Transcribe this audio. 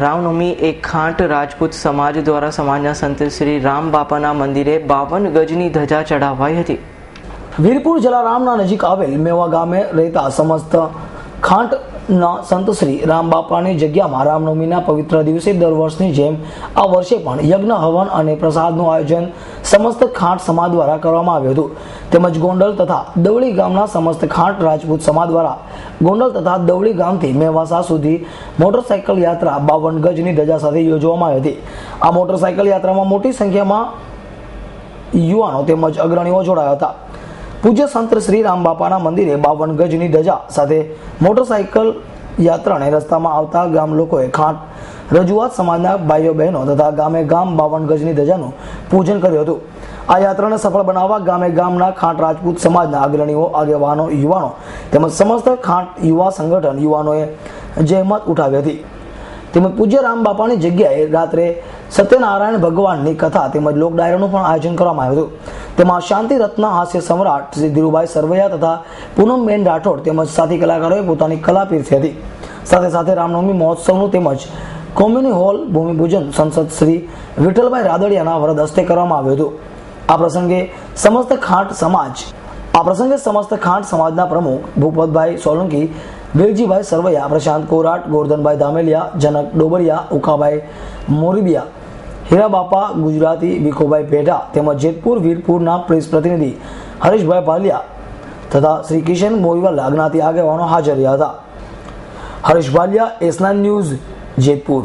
રામનવમી એક ખાંટ રાજપૂત સમાજ દ્વારા સમાજના સંત શ્રી રામ બાપાના મંદિરે 52 ગજની ધજા ચઢાવાઈ હતી. વીરપુર જલારામના નજીક આવેલ મેવા ગામે રહેતા સમસ્ત ખાંટના સંત શ્રી રામ બાપાની જગ્યામાં રામનવમીના પવિત્ર દિવસે દર વર્ષની જેમ આ વર્ષે પણ યજ્ઞ હવન અને પ્રસાદનું આયોજન સમસ્ત ખાંટ સમાજ દ્વારા કરવામાં આવ્યું હતું. તેમજ ગોંડલ તથા દવળી ગામના સમસ્ત ખાંટ રાજપૂત સમાજ દ્વારા ગોંડલ તથા દવળી ગામથી મેવાસા સુધી મોટરસાયકલ યાત્રા 52 ગજની ધજા સાથે યોજવામાં આવી હતી. આ મોટરસાયકલ યાત્રામાં મોટી સંખ્યામાં યુવાનો તેમજ અગ્રણીઓ જોડાયા હતા. પૂજ્ય સંત શ્રી રામ બાપાના મંદિરે 52 ગજની ધજા સાથે મોટરસાયકલ યાત્રાને રસ્તામાં આવતા ગામ લોકોએ ખાંટ રજૂઆત સમાજના ભાઈઓ બહેનો તથા ગામે ગામ 52 ગજની ધજાનું પૂજન કર્યું હતું. આ યાત્રાને સફળ બનાવવા ગામે ગામના ખાંટ રાજપૂત સમાજના અગ્રણીઓ, આગેવાનો, યુવાનો તેમજ સમસ્ત ખાંટ યુવા સંગઠન યુવાનોએ જહેમત ઉઠાવી હતી. તેમજ પૂજ્ય રામ બાપાની જગ્યાએ રાત્રે સત્યનારાયણ ભગવાનની કથા તેમજ લોક ડાયરાનું પણ આયોજન કરવામાં આવ્યું હતું. તેમાં શાંતિ રત્ન હાસ્ય સમ્રાટ શ્રી ધીરુભાઈ સરવૈયા તથા પૂનમબેન રાઠોડ તેમજ સાથી કલાકારોએ પોતાની કલા પીરસી હતી. સાથે સાથે રામનવમી મહોત્સવનું તેમજ કોમ્યુનિટી હોલ ભૂમિપૂજન સંસદ શ્રી વિઠ્ઠલભાઈ રાદડિયાના વરદ હસ્તે કરવામાં આવ્યું હતું. આ પ્રસંગે સમસ્ત ખાંટ સમાજના પ્રમુખ ભૂપતભાઈ સોલંકી, વેલજીભાઈ સરવૈયા, પ્રશાંત કોરાટ, ગોરધનભાઈ ધામેલિયા, જનક ડોબરિયા, ઉકાભાઈ મોરબિયા, હીરાબાપા ગુજરાતી, ભીખુભાઈ પેઢા તેમજ જેતપુર વીરપુરના પ્રેસ પ્રતિનિધિ હરીશભાઈ ભાલિયા તથા શ્રી કિશન મોઈવાલા જ્ઞાતિ આગેવાનો હાજર રહ્યા હતા. Harish Bhalia, S9 news, Jetpur.